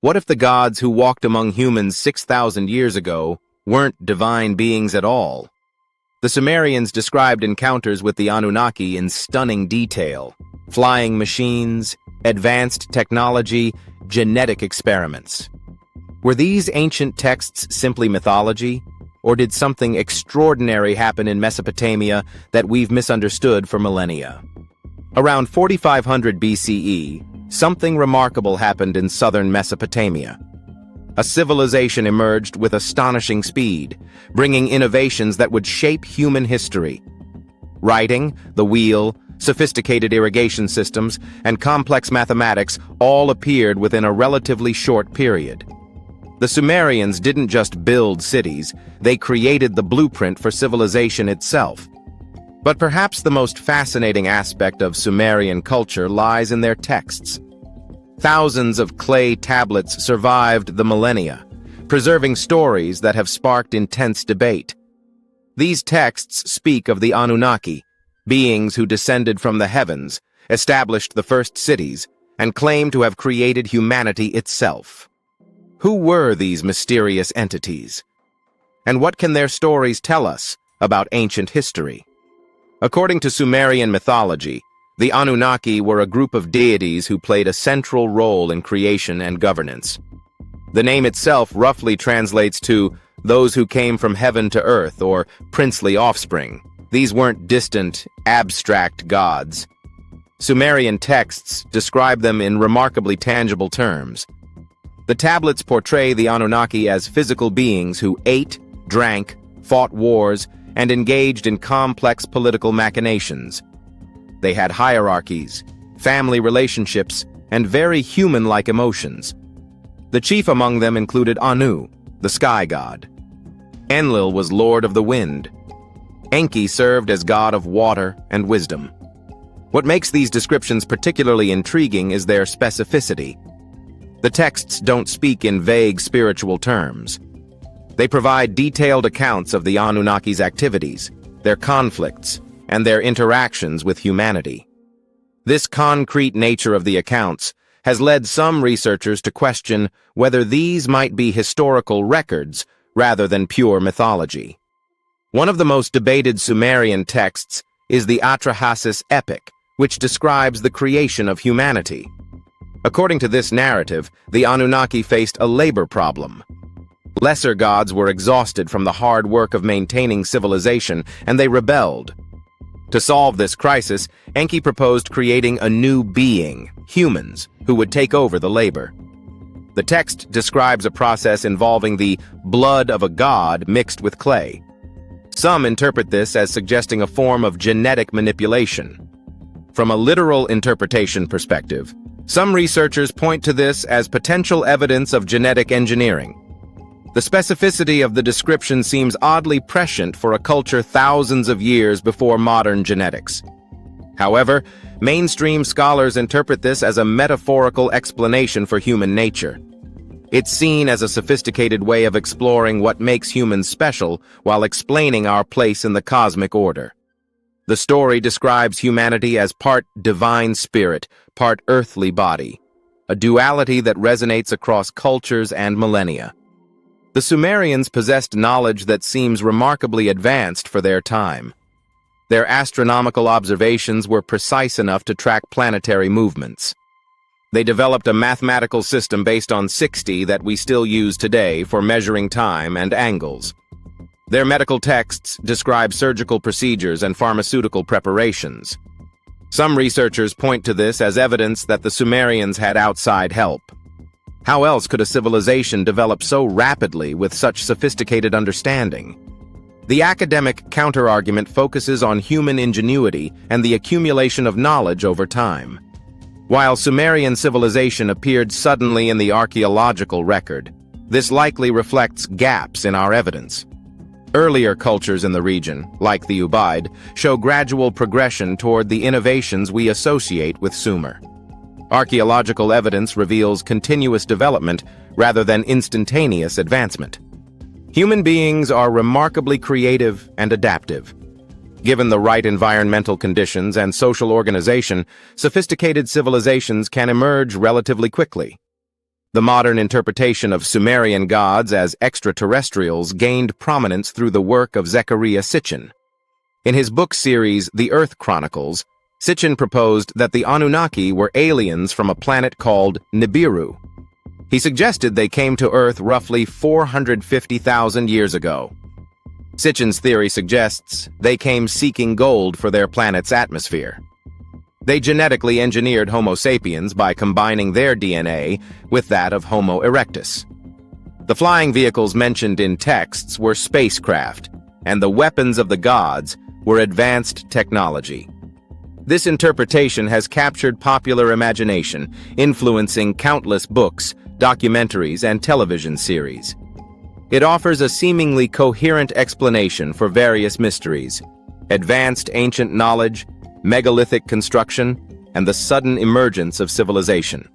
What if the gods who walked among humans 6,000 years ago weren't divine beings at all? The Sumerians described encounters with the Anunnaki in stunning detail: flying machines, advanced technology, genetic experiments. Were these ancient texts simply mythology, or did something extraordinary happen in Mesopotamia that we've misunderstood for millennia? Around 4500 BCE, something remarkable happened in southern Mesopotamia. A civilization emerged with astonishing speed, bringing innovations that would shape human history. Writing, the wheel, sophisticated irrigation systems, and complex mathematics all appeared within a relatively short period. The Sumerians didn't just build cities, they created the blueprint for civilization itself. But perhaps the most fascinating aspect of Sumerian culture lies in their texts. Thousands of clay tablets survived the millennia, preserving stories that have sparked intense debate. These texts speak of the Anunnaki, beings who descended from the heavens, established the first cities, and claim to have created humanity itself. Who were these mysterious entities? And what can their stories tell us about ancient history? According to Sumerian mythology, the Anunnaki were a group of deities who played a central role in creation and governance. The name itself roughly translates to those who came from heaven to earth, or princely offspring. These weren't distant, abstract gods. Sumerian texts describe them in remarkably tangible terms. The tablets portray the Anunnaki as physical beings who ate, drank, fought wars, and engaged in complex political machinations. They had hierarchies, family relationships, and very human-like emotions. The chief among them included Anu, the sky god. Enlil was lord of the wind. Enki served as god of water and wisdom. What makes these descriptions particularly intriguing is their specificity. The texts don't speak in vague spiritual terms. They provide detailed accounts of the Anunnaki's activities, their conflicts, and their interactions with humanity. This concrete nature of the accounts has led some researchers to question whether these might be historical records rather than pure mythology. One of the most debated Sumerian texts is the Atrahasis epic, which describes the creation of humanity. According to this narrative, the Anunnaki faced a labor problem. Lesser gods were exhausted from the hard work of maintaining civilization, and they rebelled. To solve this crisis, Enki proposed creating a new being, humans, who would take over the labor. The text describes a process involving the blood of a god mixed with clay. Some interpret this as suggesting a form of genetic manipulation. From a literal interpretation perspective, some researchers point to this as potential evidence of genetic engineering. The specificity of the description seems oddly prescient for a culture thousands of years before modern genetics. However, mainstream scholars interpret this as a metaphorical explanation for human nature. It's seen as a sophisticated way of exploring what makes humans special while explaining our place in the cosmic order. The story describes humanity as part divine spirit, part earthly body, a duality that resonates across cultures and millennia. The Sumerians possessed knowledge that seems remarkably advanced for their time. Their astronomical observations were precise enough to track planetary movements. They developed a mathematical system based on 60 that we still use today for measuring time and angles. Their medical texts describe surgical procedures and pharmaceutical preparations. Some researchers point to this as evidence that the Sumerians had outside help. How else could a civilization develop so rapidly with such sophisticated understanding? The academic counterargument focuses on human ingenuity and the accumulation of knowledge over time. While Sumerian civilization appeared suddenly in the archaeological record, this likely reflects gaps in our evidence. Earlier cultures in the region, like the Ubaid, show gradual progression toward the innovations we associate with Sumer. Archaeological evidence reveals continuous development rather than instantaneous advancement. Human beings are remarkably creative and adaptive. Given the right environmental conditions and social organization, sophisticated civilizations can emerge relatively quickly. The modern interpretation of Sumerian gods as extraterrestrials gained prominence through the work of Zecharia Sitchin. In his book series, The Earth Chronicles, Sitchin proposed that the Anunnaki were aliens from a planet called Nibiru. He suggested they came to Earth roughly 450,000 years ago. Sitchin's theory suggests they came seeking gold for their planet's atmosphere. They genetically engineered Homo sapiens by combining their DNA with that of Homo erectus. The flying vehicles mentioned in texts were spacecraft, and the weapons of the gods were advanced technology. This interpretation has captured popular imagination, influencing countless books, documentaries, and television series. It offers a seemingly coherent explanation for various mysteries: advanced ancient knowledge, megalithic construction, and the sudden emergence of civilization.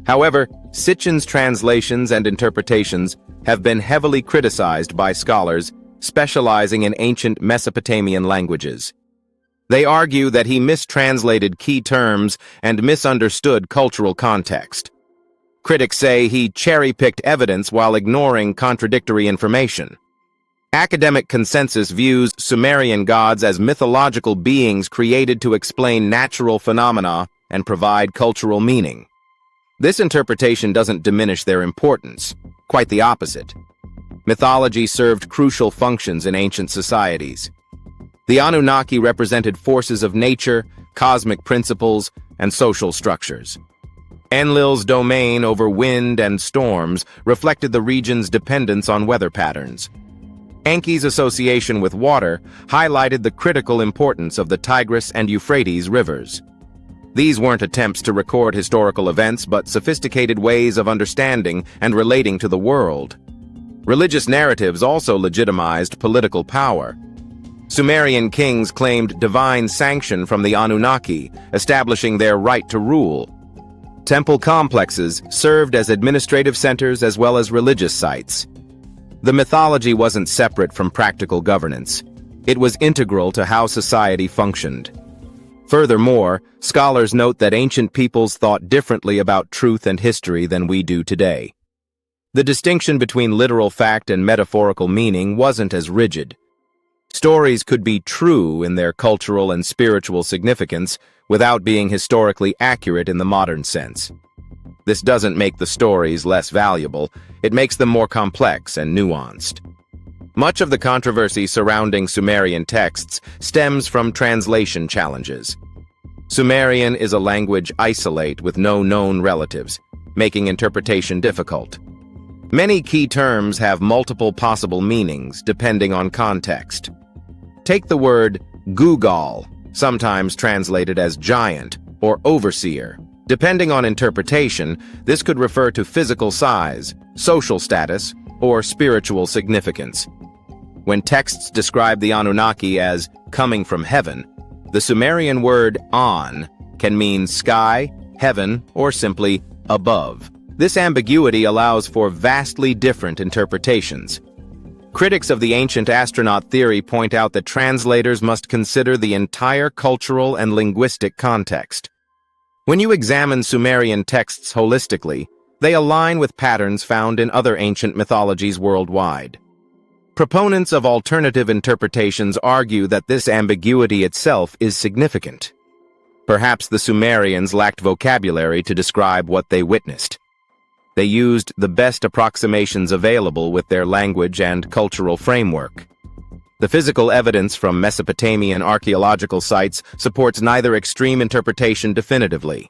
However, Sitchin's translations and interpretations have been heavily criticized by scholars specializing in ancient Mesopotamian languages. They argue that he mistranslated key terms and misunderstood cultural context. Critics say he cherry-picked evidence while ignoring contradictory information. Academic consensus views Sumerian gods as mythological beings created to explain natural phenomena and provide cultural meaning. This interpretation doesn't diminish their importance, quite the opposite. Mythology served crucial functions in ancient societies. The Anunnaki represented forces of nature, cosmic principles, and social structures. Enlil's domain over wind and storms reflected the region's dependence on weather patterns. Enki's association with water highlighted the critical importance of the Tigris and Euphrates rivers. These weren't attempts to record historical events, but sophisticated ways of understanding and relating to the world. Religious narratives also legitimized political power. Sumerian kings claimed divine sanction from the Anunnaki, establishing their right to rule. Temple complexes served as administrative centers as well as religious sites. The mythology wasn't separate from practical governance. It was integral to how society functioned. Furthermore, scholars note that ancient peoples thought differently about truth and history than we do today. The distinction between literal fact and metaphorical meaning wasn't as rigid. Stories could be true in their cultural and spiritual significance without being historically accurate in the modern sense. This doesn't make the stories less valuable, it makes them more complex and nuanced. Much of the controversy surrounding Sumerian texts stems from translation challenges. Sumerian is a language isolate with no known relatives, making interpretation difficult. Many key terms have multiple possible meanings depending on context. Take the word Gugal, sometimes translated as giant or overseer. Depending on interpretation, this could refer to physical size, social status, or spiritual significance. When texts describe the Anunnaki as coming from heaven, the Sumerian word An can mean sky, heaven, or simply above. This ambiguity allows for vastly different interpretations. Critics of the ancient astronaut theory point out that translators must consider the entire cultural and linguistic context. When you examine Sumerian texts holistically, they align with patterns found in other ancient mythologies worldwide. Proponents of alternative interpretations argue that this ambiguity itself is significant. Perhaps the Sumerians lacked vocabulary to describe what they witnessed. They used the best approximations available with their language and cultural framework. The physical evidence from Mesopotamian archaeological sites supports neither extreme interpretation definitively.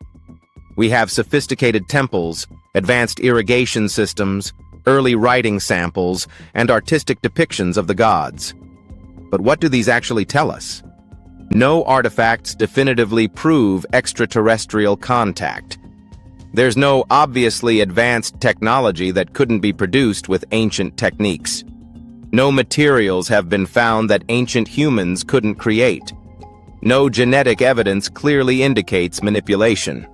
We have sophisticated temples, advanced irrigation systems, early writing samples, and artistic depictions of the gods. But what do these actually tell us? No artifacts definitively prove extraterrestrial contact. There's no obviously advanced technology that couldn't be produced with ancient techniques. No materials have been found that ancient humans couldn't create. No genetic evidence clearly indicates manipulation.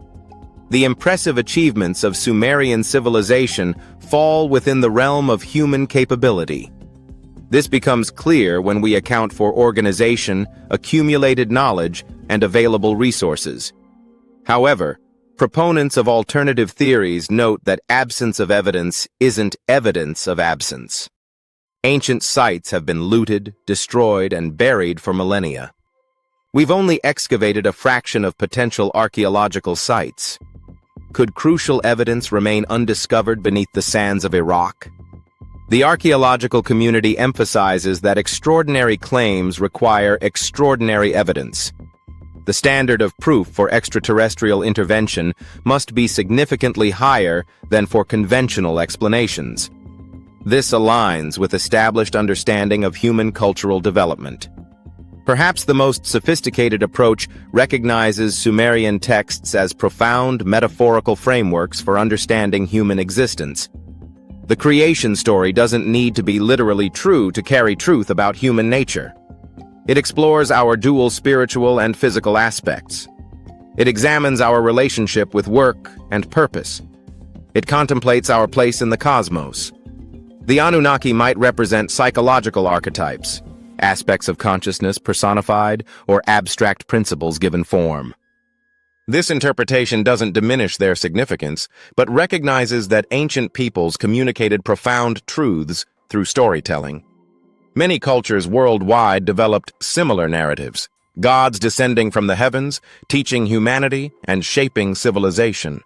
The impressive achievements of Sumerian civilization fall within the realm of human capability. This becomes clear when we account for organization, accumulated knowledge, and available resources. However, Proponents of alternative theories note that absence of evidence isn't evidence of absence. Ancient sites have been looted, destroyed, and buried for millennia. We've only excavated a fraction of potential archaeological sites. Could crucial evidence remain undiscovered beneath the sands of Iraq? The archaeological community emphasizes that extraordinary claims require extraordinary evidence. The standard of proof for extraterrestrial intervention must be significantly higher than for conventional explanations. This aligns with established understanding of human cultural development. Perhaps the most sophisticated approach recognizes Sumerian texts as profound metaphorical frameworks for understanding human existence. The creation story doesn't need to be literally true to carry truth about human nature. It explores our dual spiritual and physical aspects. It examines our relationship with work and purpose. It contemplates our place in the cosmos. The Anunnaki might represent psychological archetypes, aspects of consciousness personified, or abstract principles given form. This interpretation doesn't diminish their significance, but recognizes that ancient peoples communicated profound truths through storytelling. Many cultures worldwide developed similar narratives, gods descending from the heavens, teaching humanity, and shaping civilization.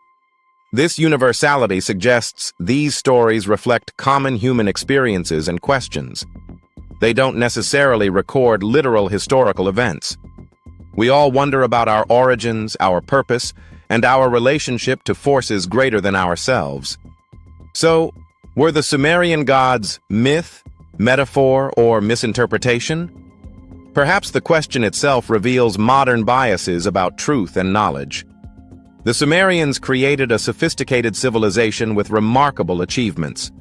This universality suggests these stories reflect common human experiences and questions. They don't necessarily record literal historical events. We all wonder about our origins, our purpose, and our relationship to forces greater than ourselves. So, were the Sumerian gods myth, metaphor, or misinterpretation? Perhaps the question itself reveals modern biases about truth and knowledge. The Sumerians created a sophisticated civilization with remarkable achievements.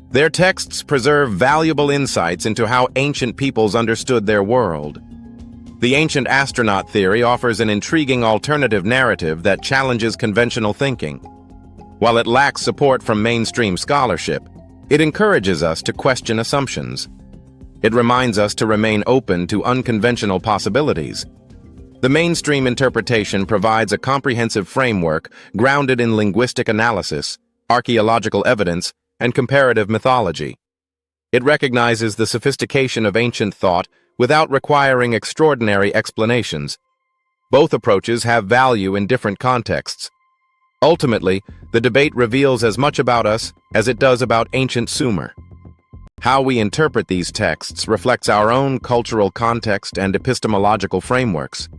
Their texts preserve valuable insights into how ancient peoples understood their world. The ancient astronaut theory offers an intriguing alternative narrative that challenges conventional thinking. While it lacks support from mainstream scholarship, it encourages us to question assumptions. It reminds us to remain open to unconventional possibilities. The mainstream interpretation provides a comprehensive framework grounded in linguistic analysis, archaeological evidence, and comparative mythology. It recognizes the sophistication of ancient thought without requiring extraordinary explanations. Both approaches have value in different contexts. Ultimately, the debate reveals as much about us as it does about ancient Sumer. How we interpret these texts reflects our own cultural context and epistemological frameworks.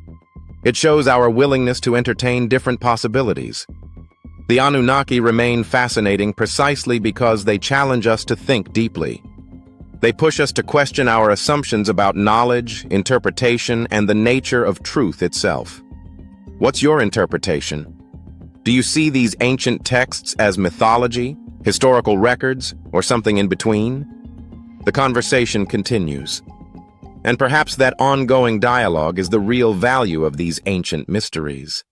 It shows our willingness to entertain different possibilities. The Anunnaki remain fascinating precisely because they challenge us to think deeply. They push us to question our assumptions about knowledge, interpretation, and the nature of truth itself. What's your interpretation? Do you see these ancient texts as mythology, historical records, or something in between? The conversation continues. And perhaps that ongoing dialogue is the real value of these ancient mysteries.